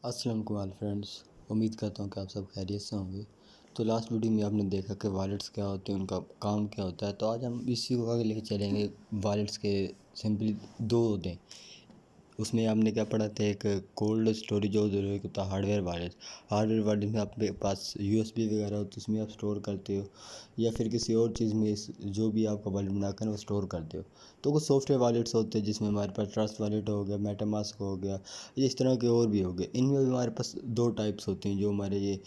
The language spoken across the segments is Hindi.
अस्सलाम वालेकुम फ्रेंड्स। उम्मीद करता हूँ कि आप सब खैरियत से होंगे। तो लास्ट वीडियो में आपने देखा कि वॉलेट्स क्या होते हैं, उनका काम क्या होता है। तो आज हम इसी को आगे लेके चलेंगे। वॉलेट्स के सिंपली दो होते हैं। उसमें आपने क्या पढ़ा था, एक कोल्ड स्टोरेज और एक होता है हार्डवेयर वॉलेट। हार्डवेयर वॉलेट में आपके पास यूएसबी वगैरह हो तो उसमें आप स्टोर करते हो, या फिर किसी और चीज़ में जो भी आपका वॉलेट बनाकर वो स्टोर करते हो। तो कुछ सॉफ्टवेयर वॉलेट्स होते हैं जिसमें हमारे पास ट्रस्ट वॉलेट हो गया, मेटामास्क हो गया, ये इस तरह के और भी हो गए। इनमें भी हमारे पास दो टाइप्स होते हैं जो हमारे ये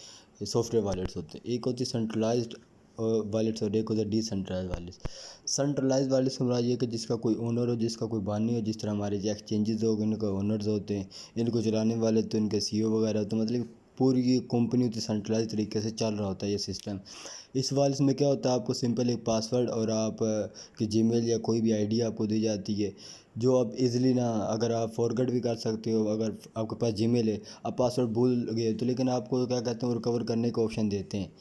सॉफ्टवेयर वॉलेट्स होते हैं। एक होती है सेंट्रलाइज्ड वॉलेट्स और एक होता है डिसेंट्रलाइज वॉलेट्स। सेंट्रलाइज वाले से हमारा ये कि जिसका कोई ओनर हो, जिसका कोई बानी हो। जिस तरह हमारे जो एक्सचेंजेस हो गए, इनके ओनर्स होते हैं, इनको चलाने वाले तो इनके सीईओ वगैरह होते हैं। मतलब पूरी ये कंपनी होती है, सेंट्रलाइज तरीके से चल रहा होता है ये सिस्टम। इस वाले में क्या होता है, आपको सिंपल एक पासवर्ड और आप की जीमेल या कोई भी आईडी आपको दी जाती है, जो आप इजीली ना, अगर आप फॉरगेट भी कर सकते हो। अगर आपके पास जीमेल है, आप पासवर्ड भूल गए तो, लेकिन आपको क्या कहते हैं, रिकवर करने का ऑप्शन देते हैं।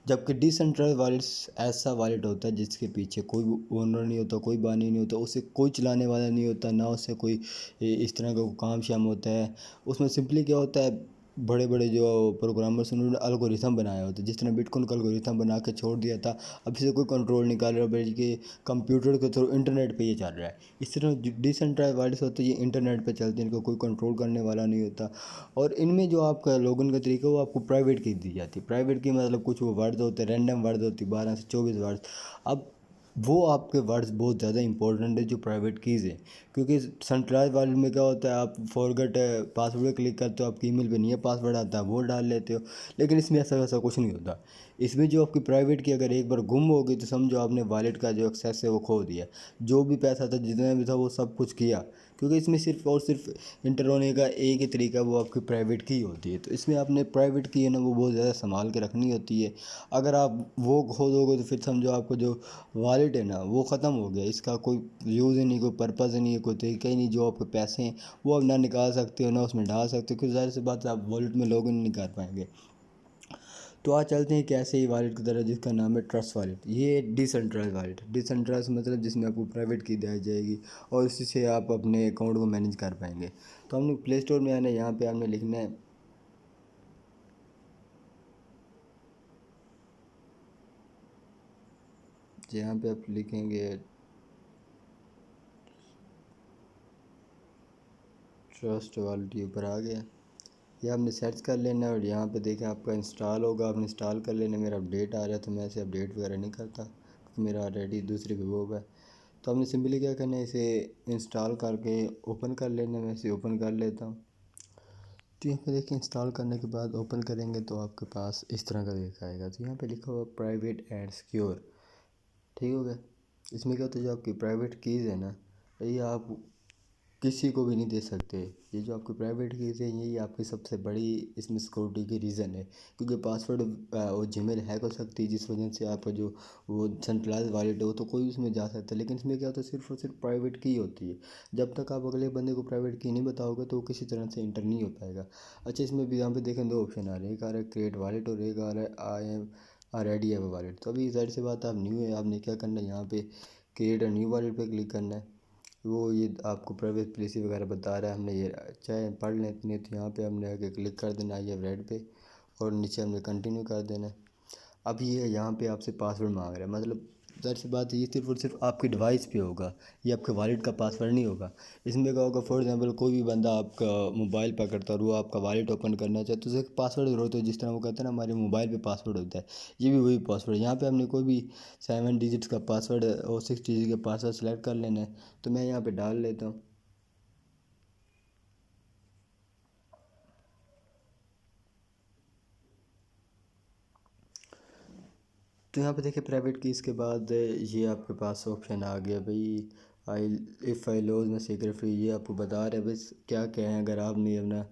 जबकि डिसेंट्रलाइज्ड वॉलेट्स ऐसा वॉलेट होता है जिसके पीछे कोई ओनर नहीं होता, कोई बानी नहीं होता, उसे कोई चलाने वाला नहीं होता, ना उससे कोई इस तरह का काम शाम होता है। उसमें सिंपली क्या होता है, बड़े बड़े जो प्रोग्रामर्स उन्होंने एल्गोरिथम बनाया होता है। जिस तरह बिटकॉइन का एल्गोरिथम बना के छोड़ दिया था, अब इसे कोई कंट्रोल नहीं कर रहा, बल्कि कंप्यूटर के थ्रू इंटरनेट पे ये चल रहा है। इस तरह डिसेंट्रलाइज्ड वॉलेट्स होते हैं, ये इंटरनेट पे चलते हैं, इनको कोई कंट्रोल करने वाला नहीं होता। और इनमें जो आपका लॉगिन का तरीका है वो आपको प्राइवेट की दी जाती है। प्राइवेट की मतलब कुछ वो वर्ड्स होते हैं, रैंडम वर्ड्स होती है, 12 से 24 वर्ड्स। अब वो आपके वर्ड्स बहुत ज़्यादा इंपॉर्टेंट है जो प्राइवेट कीज़ है। क्योंकि सेंट्रलाइज वाले में क्या होता है, आप फॉरगेट पासवर्ड क्लिक करते हो, आपकी ईमेल पे नहीं है पासवर्ड आता है, वो डाल लेते हो। लेकिन इसमें ऐसा वैसा कुछ नहीं होता। इसमें जो आपकी प्राइवेट की अगर एक बार गुम हो गई तो समझो आपने वॉलेट का जो एक्सेस है वो खो दिया। जो भी पैसा था, जितना भी था, वो सब कुछ किया। क्योंकि इसमें सिर्फ और सिर्फ इंटर होने का एक ही तरीका, वो आपकी प्राइवेट की होती है। तो इसमें आपने प्राइवेट की है ना, वो बहुत ज़्यादा संभाल के रखनी होती है। अगर आप वो खो दोगे तो फिर समझो आपको जो वॉलेट है ना वो ख़त्म हो गया। इसका कोई यूज़ ही नहीं, कोई पर्पज़ ही नहीं है, कोई तरीका ही नहीं। जो आपके पैसे हैं वो आप ना निकाल सकते हो, ना उसमें डाल सकते हो, क्योंकि ज़ाहिर सी बात है आप वॉलेट में लॉगिन नहीं कर पाएंगे। तो आज चलते हैं कैसे ही वॉलेट की तरह, जिसका नाम है ट्रस्ट वॉलेट। ये डिसेंट्रलाइज वॉलेट। डिसेंट्रलाइज मतलब जिसमें आपको प्राइवेट की दी जाएगी और इसी से आप अपने अकाउंट को मैनेज कर पाएंगे। तो हमने प्ले स्टोर में आना है, यहाँ पे आपने लिखना है, यहाँ पे आप लिखेंगे ट्रस्ट वॉलेट, ये ऊपर आ गया। ये आपने सर्च कर लेना है और यहाँ पे देखें आपका इंस्टॉल होगा, आपने इंस्टॉल कर लेना। मेरा अपडेट आ रहा है तो मैं ऐसे अपडेट वगैरह नहीं करता, क्योंकि मेरा ऑलरेडी दूसरे पे वो होगा। तो हमने सिंपली क्या करना है, इसे इंस्टॉल करके ओपन कर लेना है। मैं इसे ओपन कर लेता हूँ। तो यहाँ पे देखिए, इंस्टॉल करने के बाद ओपन करेंगे तो आपके पास इस तरह का दिखाएगा। तो यहाँ पे लिखा हुआ प्राइवेट एंड सिक्योर, ठीक हो गया। इसमें क्या होता है, जो आपकी प्राइवेट कीज़ है ना, ये आप किसी को भी नहीं दे सकते। ये जो आपकी प्राइवेट कीज़ है, यही आपकी सबसे बड़ी इसमें सिक्योरिटी की रीज़न है। क्योंकि पासवर्ड और जीमेल हैक हो सकती है, जिस वजह से आपका जो वो सेंट्रलाइज वॉलेट है वो तो कोई उसमें जा सकता है। लेकिन इसमें क्या होता है, सिर्फ और सिर्फ प्राइवेट की होती है। जब तक आप अगले बंदे को प्राइवेट की नहीं बताओगे तो वो किसी तरह से इंटर नहीं हो पाएगा। अच्छा, इसमें भी यहाँ पे देखें दो ऑप्शन आ रहे हैं, एक आ रहा है क्रिएट वॉलेट और एक आ रहा है I am already have a wallet. तो अभी जाहिर सी बात है, आप न्यू है, आपने क्या करना है, यहाँ पे क्रिएट अ न्यू वॉलेट पे क्लिक करना है। वो ये आपको प्राइवेट पॉलिसी वगैरह बता रहा है, हमने ये चाहे पढ़ लें इतनी। तो यहाँ पे हमने आगे क्लिक कर देना है ये रेड पे, और नीचे हमने कंटिन्यू कर देना है। अब ये यहाँ पे आपसे पासवर्ड मांग रहा है, मतलब ज़ाहिर सी बात है ये सिर्फ और सिर्फ आपकी डिवाइस पे होगा, ये आपके वॉलेट का पासवर्ड नहीं होगा। इसमें क्या होगा, फॉर एग्जांपल कोई भी बंदा आपका मोबाइल पकड़ता और वो आपका वॉलेट ओपन करना चाहे तो उसे पासवर्ड ज़रूरत है। जिस तरह वो कहते हैं ना, हमारे मोबाइल पे पासवर्ड होता है, ये भी वही पासवर्ड। यहाँ पे हमने कोई भी 7 डिजिट्स का पासवर्ड और 6 डिजिट का पासवर्ड सेलेक्ट कर लेना है। तो मैं यहाँ पर डाल लेता हूँ। तो यहाँ पे देखिए प्राइवेट की, इसके बाद ये आपके पास ऑप्शन आ गया भाई, आई इफ़ आई लॉज में सीक्रेट फ्री। ये आपको बता रहे हैं बस क्या क्या है। अगर आपने अपना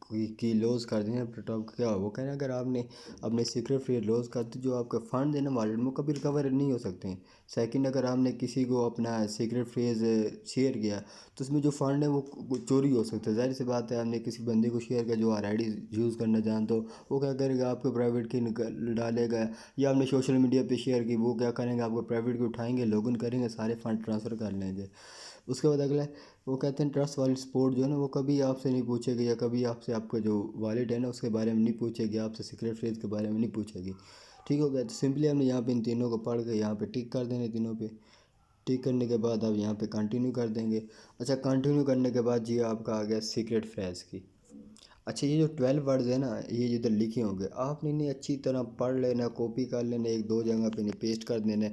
कोई की लॉस कर देना अपने टॉप, क्या वो कह रहे हैं, अगर आपने अपने सीक्रेट फ्री लॉस कर दी, जो आपका फंड है ना वॉलेट में, वो कभी रिकवर नहीं हो सकते हैं। सेकंड, अगर आपने किसी को अपना सीक्रेट फ्रेज शेयर किया तो उसमें जो फ़ंड है वो चोरी हो सकता है। ज़ाहिर सी बात है, आपने किसी बंदे को शेयर किया जो ऑलरेडी यूज़ करना जानते हो, वो क्या करेगा, आपके प्राइवेट की निकल डालेगा। या आपने सोशल मीडिया पे शेयर की, वो क्या करेंगे, आपको प्राइवेट की उठाएंगे, लॉगिन करेंगे, सारे फंड ट्रांसफ़र कर लेंगे। उसके बाद अगला वो कहते हैं ट्रस्ट वाली सपोर्ट जो है ना वो कभी आपसे नहीं पूछेगी, या कभी आपसे आपका जो वॉलेट है ना उसके बारे में नहीं पूछेगी, आपसे सीक्रेट फ्रेज के बारे में नहीं पूछेगी। ठीक हो गया। तो सिंपली हमने यहाँ पे इन तीनों को पढ़ के यहाँ पे टिक कर देने, तीनों पे टिक करने के बाद आप यहाँ पे कंटिन्यू कर देंगे। अच्छा, कंटिन्यू करने के बाद जी आपका आ गया सीक्रेट फ्रेज की। अच्छा, ये जो 12 वर्ड्स है ना ये जिधर लिखे होंगे आपने इन्हें अच्छी तरह पढ़ लेना, कॉपी कर लेना, एक दो जगह पे इन्हें पेस्ट कर देना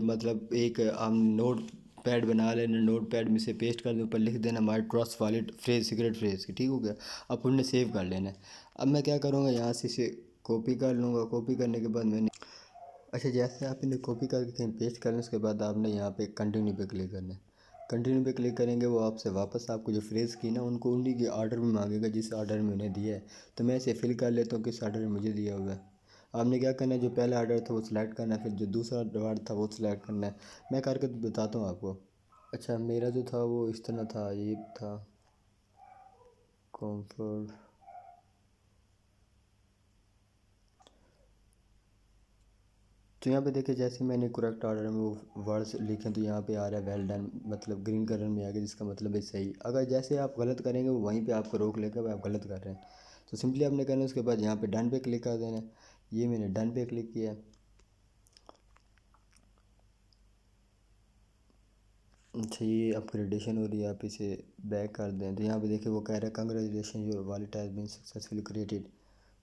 मतलब एक हम नोट पैड बना लेना, नोट पैड में से पेस्ट कर दें, ऊपर लिख देना my trust wallet phrase secret phrase की। ठीक हो गया। अब उन्हें सेव कर लेना है। अब मैं क्या करूँगा, यहाँ से इसे कॉपी कर लूँगा। कॉपी करने के बाद मैंने अच्छा, जैसे आप इन्हें कॉपी करके कहीं पेस्ट कर लें उसके बाद आपने यहाँ पे कंटिन्यू पे क्लिक करना है। कंटिन्यू पे क्लिक करेंगे वो आपसे वापस आपको जो फ्रेज़ की ना उनको उन्हीं के ऑर्डर में मांगेगा जिस ऑर्डर में उन्हें दिया है। तो मैं इसे फिल कर लेता हूँ किस ऑर्डर में मुझे दिया हुआ है। आपने क्या करना है, जो पहला ऑर्डर था वो सिलेक्ट करना है, फिर जो दूसरा वर्ड था वो सिलेक्ट करना है। मैं करके बताता हूँ आपको। अच्छा, मेरा जो था वो इस तरह था, ये था कॉम्फर्ट। तो यहाँ पे देखिए जैसे मैंने करेक्ट ऑर्डर में वो वर्ड्स लिखे तो यहाँ पे आ रहा है वेल डन, मतलब ग्रीन कलर में आ गया, जिसका मतलब है सही। अगर जैसे आप गलत करेंगे वो वहीं पे आपको रोक लेगा भाई आप गलत कर रहे हैं। तो सिंपली आपने करना है उसके बाद यहाँ पे डन पे क्लिक कर देना है। ये मैंने डन पे क्लिक किया है। अच्छा, ये अपग्रेडेशन हो रही है, आप इसे बैक कर दें तो यहाँ पे देखिए वो कह रहा है congratulation your wallet has been successfully created.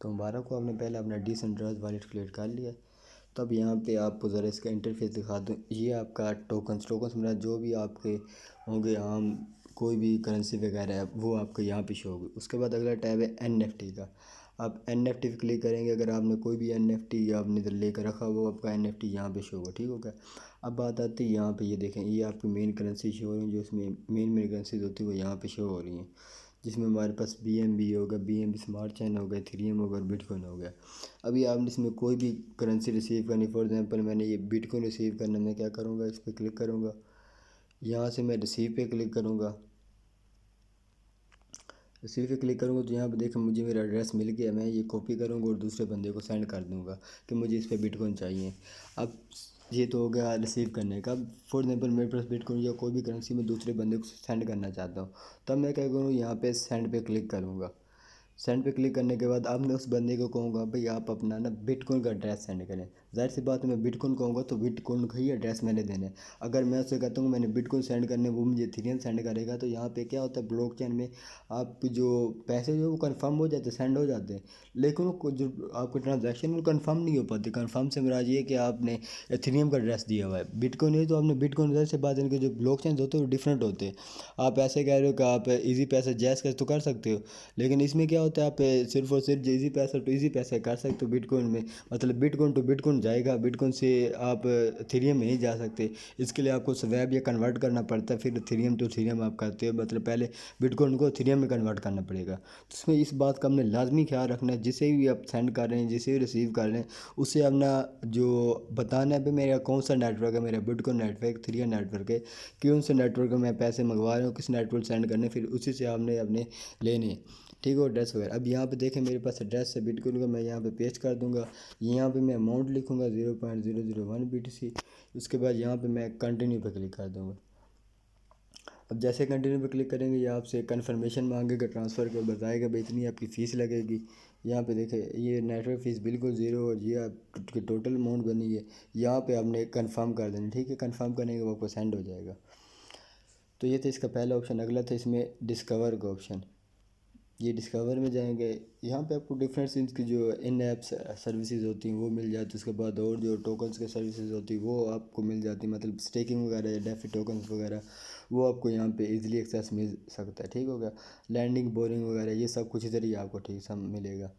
तो मुबारक को आपने पहले अपना डिसेंट्रलाइज्ड वॉलेट क्रिएट कर लिया है। तब यहाँ पे आपको ज़रा इसका इंटरफेस दिखा दूँ। ये आपका टोकन्स मतलब जो भी आपके होंगे आम कोई भी करेंसी वगैरह है वो आपको यहाँ पे शो होगी। उसके बाद अगला टैब है NFT का। आप NFT पे क्लिक करेंगे, अगर आपने कोई भी NFT आपने इधर लेकर रखा वो आपका NFT यहाँ पे शो होगा। ठीक हो गया। अब बात आती है यहाँ पे, ये देखें ये आपकी मेन करेंसी शो हो रही है, जो इसमें मेन मेन करेंसीज होती है वो यहाँ पे शो हो रही हैं, जिसमें हमारे पास BNB होगा, BNB स्मार्ट चेन हो गया, इथेरियम होगा और बिटकॉइन हो गया। अभी आपने इसमें कोई भी करेंसी रिसीव करनी, फॉर एग्जांपल मैंने ये बिटकॉइन रिसीव करना, मैं क्या करूँगा इस पर क्लिक करूँगा, यहाँ से मैं रिसीव पे क्लिक करूँगा। रिसीव पे क्लिक करूँगा तो यहाँ पे देखो मुझे मेरा एड्रेस मिल गया। मैं ये कॉपी करूँगा और दूसरे बंदे को सेंड कर दूँगा कि मुझे इस पर बिटकॉइन चाहिए। अब ये तो हो गया रिसीव करने का। फॉर एग्जांपल मेरे पास बिटकॉइन या कोई भी करेंसी मैं दूसरे बंदे को सेंड करना चाहता हूँ, तब मैं क्या करूँ, यहाँ पे सेंड पे क्लिक करूँगा। सेंड पे क्लिक करने के बाद अब मैं उस बंदे को कहूँगा भाई आप अपना ना बिटकॉइन का एड्रेस सेंड करें। ज़ाहिर सी बात है मैं बिटकॉइन कहूँगा तो बिटकॉइन का ही एड्रेस मैंने देना है। अगर मैं उससे कहता हूँ मैंने बिटकॉइन सेंड करने वो मुझे इथेरियम सेंड करेगा, तो यहाँ पे क्या होता है ब्लॉकचेन में आप जो पैसे जो वो कंफर्म हो जाते हैं, सेंड हो जाते हैं, लेकिन वो जो आपके ट्रांजैक्शन वो कंफर्म नहीं हो पाती। कंफर्म से मेरा ये है कि आपने इथेरियम का एड्रेस दिया हुआ है, बिटकॉइन है तो आपने बिटकॉइन। ज़ाहिर सी बात है इनके जो ब्लॉकचेन होते हैं वो डिफरेंट होते हैं। आप ऐसे कह रहे हो कि आप इजी पैसे जैस कैसे तो कर सकते हो, लेकिन इसमें क्या होता है आप सिर्फ और सिर्फ इजी पैसा टू इजी पैसा कर सकते हो बिटकॉइन में, मतलब बिटकॉइन टू बिटकॉइन जाएगा, बिटकॉइन से आप थीरियम में नहीं जा सकते। इसके लिए आपको स्वैप या कन्वर्ट करना पड़ता है, फिर थीरियम टू थीरियम आप करते हो, मतलब पहले बिटकॉइन को थीरियम में कन्वर्ट करना पड़ेगा। तो इसमें इस बात का हमने लाजमी ख्याल रखना है, जिसे भी आप सेंड कर रहे हैं जिसे भी रिसीव कर रहे हैं उसे अपना जो बताना है भाई मेरा कौन सा नेटवर्क है, मेरा बिटकॉइन नेटवर्क थीरियम नेटवर्क है, कौन से नेटवर्क में मैं पैसे मंगवा रहा हूँ, किस नेटवर्क सेंड करने, फिर उसी से आपने अपने लेने हैं। ठीक है, एड्रेस वगैरह। अब यहाँ पे देखें मेरे पास एड्रेस है बिटकॉइन का, मैं यहाँ पे पेस्ट कर दूँगा। यहाँ पे मैं अमाउंट लिखूँगा 0.001 BTC। उसके बाद यहाँ पे मैं कंटिन्यू पे क्लिक कर दूँगा। अब जैसे कंटिन्यू पे क्लिक करेंगे ये आपसे कंफर्मेशन मांगेगा ट्रांसफ़र के, बताएगा भाई इतनी आपकी फ़ीस लगेगी। यहाँ पे देखें ये नेटवर्क फ़ीस बिल्कुल ज़ीरो और ये आपकी टोटल अमाउंट बनी है। यहाँ पे आपने कंफर्म कर देना। ठीक है, कंफर्म करने के बाद आपको सेंड हो जाएगा। तो ये था इसका पहला ऑप्शन। अगला था इसमें डिस्कवर का ऑप्शन। ये डिस्कवर में जाएंगे, यहाँ पे आपको डिफरेंट सिंस की जो इन ऐप्स सर्विसेज होती हैं वो मिल जाती है। उसके बाद और जो टोकन्स के सर्विसेज होती है वो आपको मिल जाती है, मतलब स्टेकिंग वगैरह या डेफी टोकन्स वगैरह वो आपको यहाँ पे इजीली एक्सेस मिल सकता है। ठीक हो गया। लैंडिंग बोरिंग वगैरह ये सब कुछ इधर ही आपको ठीक सब मिलेगा।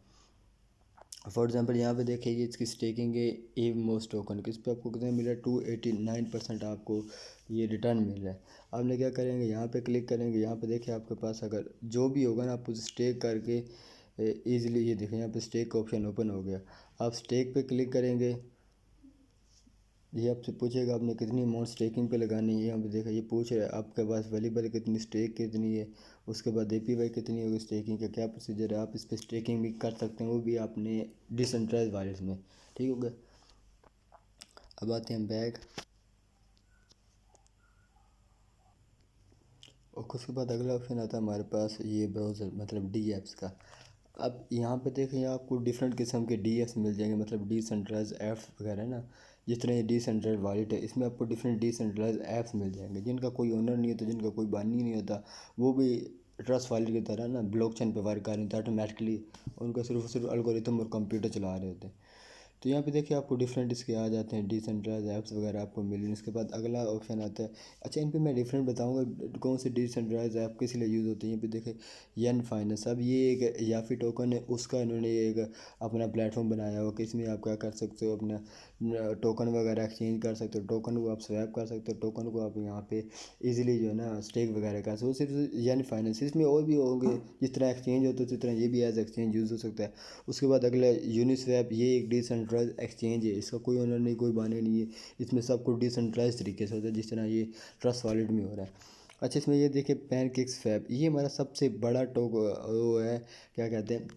फॉर एग्जांपल यहाँ पे देखिए ये इसकी स्टेकिंग है एव मोस्ट टोकन की, इस पर आपको कितना मिल रहा है 289% आपको ये रिटर्न मिल रहा है। आपने क्या करेंगे यहाँ पे क्लिक करेंगे, यहाँ पे देखिए आपके पास अगर जो भी होगा ना आप उसे स्टेक करके ईजिली, ये देखें यहाँ पे स्टेक का ऑप्शन ओपन हो गया। आप स्टेक पे क्लिक करेंगे, ये आपसे पूछेगा आपने कितनी अमाउंट स्टेकिंग पे लगानी है। यहाँ पे देखा ये पूछ रहा है आपके पास अवेलेबल कितनी स्टेक कितनी है, उसके बाद APY कितनी होगी, स्टेकिंग का क्या प्रोसीजर है, आप इस पर स्टेकिंग भी कर सकते हैं वो भी आपने डिसेंट्रलाइज वॉलेट में। ठीक हो गया। अब आते हैं बैक। और उसके बाद अगला ऑप्शन आता है हमारे पास ये ब्राउज़र मतलब डी एप्स का। अब यहाँ पे देखें आपको डिफरेंट किस्म के डी एप्स मिल जाएंगे, मतलब डिसेंट्रलाइज ऐप्स वगैरह है ना। जिस तरह ये डिसेंट्रलाइज वॉलेट है, इसमें आपको डिफरेंट डिसेंट्रलाइज ऐप्स मिल जाएंगे जिनका कोई ओनर नहीं होता, जिनका कोई बानी नहीं होता। वो भी ट्रस्ट वॉलेट की तरह ना ब्लॉकचेन पे वर्क कर रहे होते ऑटोमेटिकली। उनका सिर्फ एल्गोरिथम और कंप्यूटर चला रहे होते हैं। तो यहाँ पे देखिए आपको डिफरेंट इसके आ जाते हैं डिसेंट्रलाइज ऐप्स वगैरह आपको मिलेंगे। इसके बाद अगला ऑप्शन आता है। अच्छा, इन पे मैं डिफरेंट बताऊंगा कौन से डिसेंट्रलाइज ऐप किस लिए यूज़ होते हैं। यहाँ पे देखिए यन फाइनेंस, अब ये एक याफी टोकन है, उसका इन्होंने एक अपना प्लेटफॉर्म बनाया हुआ कि इसमें आप क्या कर सकते हो, अपना टोकन वगैरह एक्सचेंज कर सकते हो, टोकन को आप स्वैप कर सकते हो, टोकन को आप यहाँ पे इजीली जो है ना स्टेक वगैरह कर सकते हो। सिर्फ यन फाइनेंस, इसमें और भी होंगे जिस तरह एक्सचेंज होते हैं उसी तरह ये भी एज एक्सचेंज यूज़ हो सकता है। उसके बाद अगला यूनिस्वैप, ये एक डिसेंट्रलाइज एक्सचेंज है, इसका कोई ओनर नहीं, कोई बाने नहीं है। इसमें सब कुछ डिसेंट्रलाइज तरीके से होता है जिस तरह ये ट्रस्ट वॉलेट में हो रहा है। अच्छा, इसमें ये देखिए पैनकेक्सवैप, ये हमारा सबसे बड़ा वो है, क्या कहते हैं,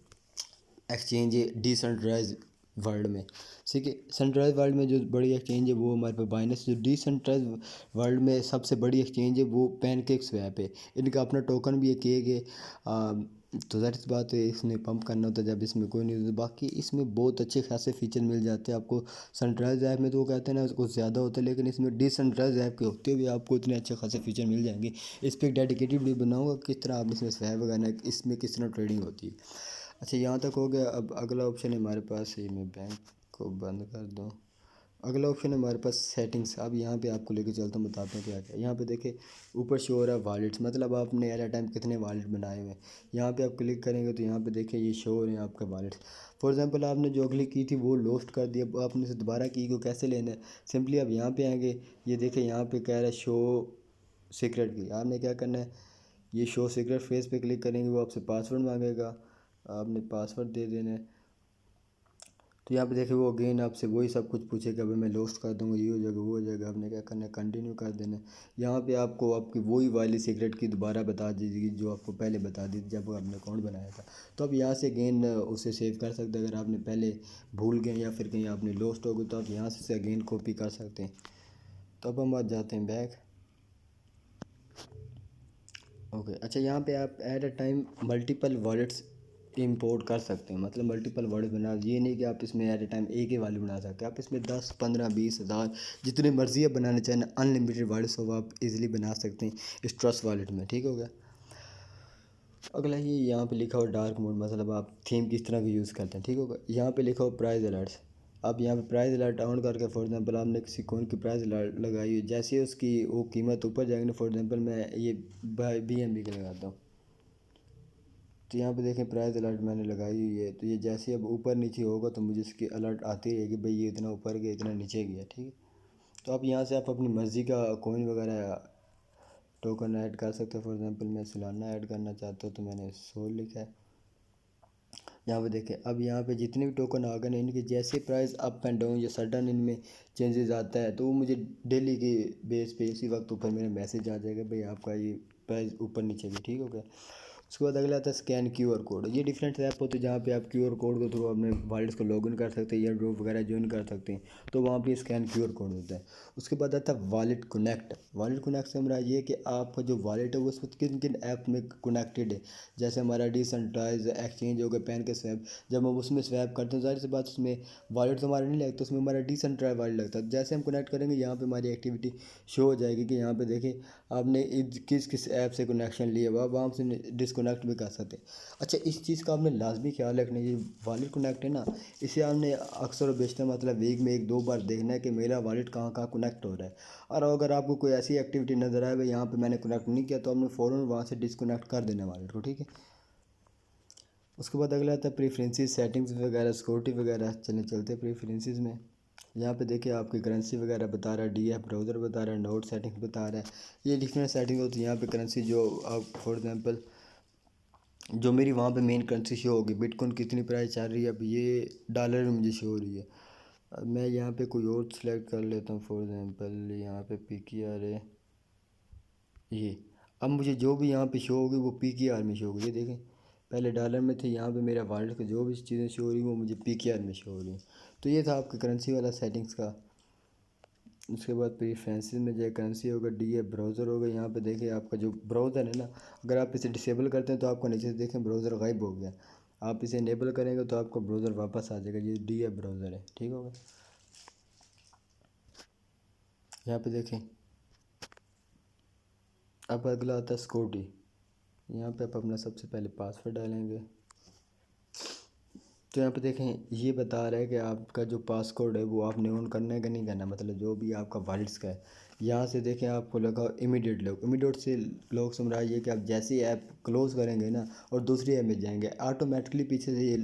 एक्सचेंज है डिसेंट्रलाइज वर्ल्ड में। ठीक है, सेंट्रलाइज वर्ल्ड में जो बड़ी एक्सचेंज है वो हमारे पास बाइनेंस, जो डिसेंट्रलाइज वर्ल्ड में सबसे बड़ी एक्सचेंज है वो पैनकेक्सवैप है। इनका अपना टोकन भी है, केक है। तो ज़ाहिर सी बात है इसमें पंप करना होता है जब इसमें कोई नहीं होता। बाकी इसमें बहुत अच्छे खासे फीचर मिल जाते हैं आपको। सेंट्रलाइज ऐप में तो वो कहते हैं ना कुछ ज़्यादा होता है, लेकिन इसमें डिसेंट्रलाइज ऐप के होते हुए आपको इतने अच्छे खासे फीचर मिल जाएंगे। इस पर एक डेडिकेटेड वीडियो बनाऊंगा किस तरह आप इसमें स्वैप वगैरह इसमें किस तरह ट्रेडिंग होती है। अच्छा, यहाँ तक हो गया। अब अगला ऑप्शन है हमारे पास, ये मैं बैंक को बंद कर दूँ। अगला ऑप्शन है हमारे पास सेटिंग्स। अब यहाँ पे आपको लेके चलता हूँ, बताते हैं क्या क्या। यहाँ पे देखिए ऊपर शो हो रहा है वॉलेट्स, मतलब आपने एट अ टाइम कितने वॉलेट बनाए हुए हैं। यहाँ पे आप क्लिक करेंगे तो यहाँ पे देखिए ये शो हो रहे हैं आपके वॉलेट्स। फॉर एग्जांपल आपने जो अगली की थी वो लॉस्ट कर दी, अब आपने से दोबारा की को कैसे लेना है। सिंपली अब यहाँ पे आएंगे, ये देखिए यहाँ पे कह रहा है शो सीक्रेट की। आपने क्या करना है, ये शो सीक्रेट फेस पे क्लिक करेंगे, वो आपसे पासवर्ड मांगेगा, आपने पासवर्ड दे देना है। तो यहाँ पे देखिए वो अगेन आपसे वही सब कुछ पूछेगा, भाई मैं लॉस्ट कर दूँगा, ये हो जाएगा वो हो जाएगा। आपने क्या करना है, कंटिन्यू कर देना है। यहाँ पे आपको आपकी वही वाली सीक्रेट की दोबारा बता दीजिएगी जो आपको पहले बता दी थी जब आपने अकाउंट बनाया था। तो आप यहाँ से अगेन उसे सेव कर सकते हैं। अगर आपने पहले भूल गए या फिर कहीं आपने लॉस्ट हो गए तो आप यहाँ से अगेन कॉपी कर सकते हैं। तो अब हम आ जाते हैं बैक। ओके, अच्छा, यहाँ पे आप at a time multiple wallets import कर सकते हैं, मतलब मल्टीपल वॉलेट बना। ये नहीं कि आप इसमें एट अ टाइम एक ही वॉलेट बना सकते हैं। आप इसमें 10 15 20 हज़ार जितने मर्जी आप बनाना चाहें, अनलिमिटेड वॉलेट्स हो आप इजीली बना सकते हैं इस ट्रस्ट वॉलेट में। ठीक हो गया। अगला ये यहाँ पे लिखा हो डार्क मोड, मतलब आप थीम किस तरह की यूज़ करते हैं। ठीक होगा। यहाँ पे लिखा हो प्राइस अलर्ट्स। आप यहाँ पे प्राइस अलर्ट ऑन करके, फॉर एग्जांपल आपने किसी कॉइन की प्राइस अलर्ट लगाई है, जैसे ही उसकी वो कीमत ऊपर जाएगी ना, फॉर एग्जांपल मैं ये BNB की लगाता हूँ। तो यहाँ पे देखें प्राइस अलर्ट मैंने लगाई हुई है, तो ये जैसे अब ऊपर नीचे होगा तो मुझे इसकी अलर्ट आती रहेगी, भाई ये इतना ऊपर गया इतना नीचे गया। ठीक है। तो आप यहाँ से आप अपनी मर्ज़ी का कॉइन वगैरह टोकन ऐड कर सकते हो। फॉर एग्जांपल मैं सलाना ऐड करना चाहता हूँ तो मैंने 100 लिखा है। यहाँ पे देखें, अब यहाँ पे जितने भी टोकन आ गए ना, इनकी जैसे प्राइस अप एंड डाउन या सडन इनमें चेंजेस आता है तो वो मुझे डेली के बेस पे इसी वक्त ऊपर मेरा मैसेज आ जाएगा, भाई आपका ये प्राइस ऊपर नीचे भी। ठीक हो गया। उसके बाद अगला आता है स्कैन QR कोड। ये डिफरेंट ऐप होते हैं जहाँ पे आप QR कोड के थ्रू अपने वॉलेट्स को लॉगिन कर सकते हैं या ड्रॉप वगैरह ज्वाइन कर सकते हैं। तो वहाँ पे स्कैन QR कोड होता है। उसके बाद आता है वॉलेट कनेक्ट। वॉलेट कनेक्ट से हमारा ये कि आपका जो वॉलेट है वो उसमें किन किन ऐप में कनेक्टेड है। जैसे हमारा डिसेंट्रलाइज एक्सचेंज हो गया पैनकेक्सवैप, जब हम उसमें स्वैप करते हैं जाहिर सी बात उसमें वॉलेट तो हमारा नहीं लगता, उसमें हमारा डिसेंट्रलाइज वॉलेट लगता है। जैसे हम कनेक्ट करेंगे यहाँ पे हमारी एक्टिविटी शो हो जाएगी कि यहाँ पे देखें आपने किस किस ऐप से कनेक्शन लिया हुआ, वहाँ से डिसकनेक्ट भी कर सकते हैं। अच्छा, इस चीज़ का आपने लाजमी ख्याल रखना है, ये वॉलेट कनेक्ट है ना, इसे आपने अक्सर और बेशतर मतलब वीक में 1 2 बार देखना है कि मेरा वॉलेट कहाँ कहाँ कनेक्ट हो रहा है। और अगर आपको कोई ऐसी एक्टिविटी नज़र आए भाई यहाँ पे मैंने कनेक्ट नहीं किया तो आपने फ़ौरन वहाँ से डिसकनेक्ट कर देना वॉलेट को। ठीक है। उसके बाद अगला आता है प्रेफरेंसेस सेटिंग्स वगैरह सिक्योरिटी वगैरह। चलते हैं प्रेफरेंसेस में। यहाँ पे देखिए आपकी करेंसी वगैरह बता रहा है, DF ब्राउज़र बता रहा है, नोट सेटिंग्स बता रहा है। ये डिफरेंट सेटिंग होती है। यहाँ पे करेंसी जो आप फॉर एग्जांपल जो मेरी वहाँ पे मेन करेंसी शो होगी, बिटकॉइन कितनी प्राइस चल रही है, अब ये डॉलर में मुझे शो हो रही है। अब मैं यहाँ पे कोई और सिलेक्ट कर लेता हूँ, फॉर एग्जांपल यहाँ पे PKR है ये। अब मुझे जो भी यहाँ पे शो होगी वो PKR में शो होगी। ये देखें पहले डॉलर में थे, यहाँ पे मेरा वॉलेट का जो भी चीज़ें शो हो रही हैं वो मुझे PKR में शो हो रही हैं। तो ये था आपके करेंसी वाला सेटिंग्स का। उसके बाद प्रीफरेंसेस में जो करेंसी होगा, डी है ब्राउज़र होगा। यहाँ पे देखिए आपका जो ब्राउज़र है ना, अगर आप इसे डिसेबल करते हैं तो आपको नीचे से देखें ब्राउज़र गायब हो गया। आप इसे इनेबल करेंगे तो आपका ब्राउज़र वापस आ जाएगा। ये डी है ब्राउज़र है, ठीक होगा। यहाँ पे देखें, अब अगला आता है सिक्योरिटी। यहाँ पे आप अपना सबसे पहले पासवर्ड डालेंगे। तो यहाँ पे देखें ये बता रहा है कि आपका जो पासकोड है वो आपने ऑन करना है कि नहीं करना, मतलब जो भी आपका वॉलेट्स का है। यहाँ से देखें आपको लगा इमीडिएट लॉक। इमीडिएट से लॉक से मुराद ये कि आप जैसे ही ऐप क्लोज़ करेंगे ना और दूसरी ऐप में जाएंगे, ऑटोमेटिकली पीछे से ये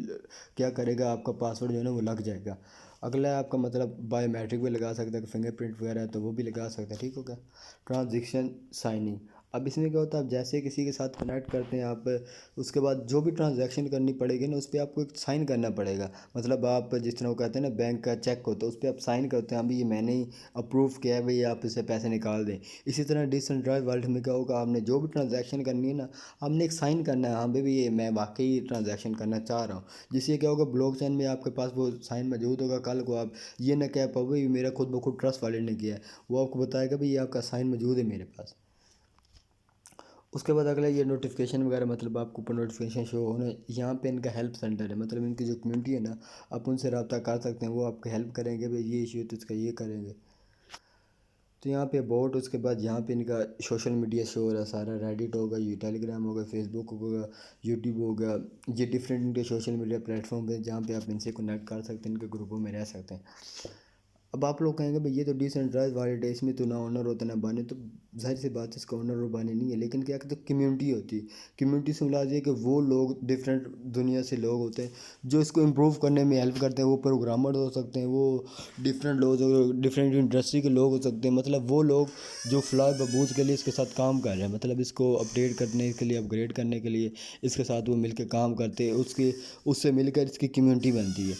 क्या करेगा, आपका पासवर्ड जो है ना वो लग जाएगा। अगला है आपका मतलब बायोमेट्रिक भी लगा सकता है, फिंगरप्रिंट वगैरह है तो वो भी लगा सकता है, ठीक हो गया। ट्रांजेक्शन साइनिंग, अब इसमें क्या होता है, आप जैसे किसी के साथ कनेक्ट करते हैं आप, उसके बाद जो भी ट्रांजैक्शन करनी पड़ेगी ना उस पर आपको एक साइन करना पड़ेगा। मतलब आप जिस तरह वो कहते हैं ना बैंक का चेक होता है, उस पर आप साइन करते हैं, हाँ भाई ये मैंने ही अप्रूव किया है, भाई आप इसे पैसे निकाल दें। इसी तरह डिसेंट्रलाइज वर्ल्ड में क्या होगा, आपने जो भी ट्रांजैक्शन करनी है ना, आपने एक साइन करना है, हाँ भाई ये मैं वाकई ट्रांजैक्शन करना चाह रहा हूँ। जिससे क्या होगा, ब्लॉकचेन में आपके पास वो साइन मौजूद होगा। कल को आप ये ना कह पाओ भाई मेरा खुद ब खुद ट्रस्ट वॉलेट ने किया है, वो आपको बताएगा भाई ये आपका साइन मौजूद है मेरे पास। उसके बाद अगला ये नोटिफिकेशन वगैरह, मतलब आपको ऊपर नोटिफिकेशन शो होना। यहाँ पे इनका हेल्प सेंटर है, मतलब इनकी जो कम्युनिटी है ना, आप उनसे रब्ता कर सकते हैं, वो आपकी हेल्प करेंगे भाई ये इशू है तो इसका ये करेंगे। तो यहाँ पे अबाउट, उसके बाद यहाँ पे इनका सोशल मीडिया शो हो रहा है सारा, रेडिट होगा, ये टेलीग्राम होगा, फेसबुक होगा, यूट्यूब होगा। ये डिफरेंट इनके सोशल मीडिया प्लेटफॉर्म है जहाँ पे आप इनसे कनेक्ट कर सकते हैं, इनके ग्रुपों में रह सकते हैं। अब आप लोग कहेंगे भाई ये तो डिसेंट्रलाइज वॉलेट है, इसमें तो ना ओनर होता ना बानी, तो जाहिर सी बात है इसका ओनर और बानी नहीं है। लेकिन क्या कहते हैं, कम्युनिटी होती है। कम्युनिटी से मुराद ये कि वो लोग डिफरेंट दुनिया से लोग होते हैं जो इसको इम्प्रूव करने में हेल्प करते हैं। वो प्रोग्रामर हो सकते हैं, वो डिफरेंट लोग, डिफरेंट इंडस्ट्री के लोग हो सकते हैं, मतलब वो लोग जो फ्लॉ बबूज के लिए इसके साथ काम कर रहे हैं, मतलब इसको अपडेट करने के लिए, अपग्रेड करने के लिए इसके साथ वो मिलकर काम करते हैं, उसके उससे मिलकर इसकी कम्युनिटी बनती है।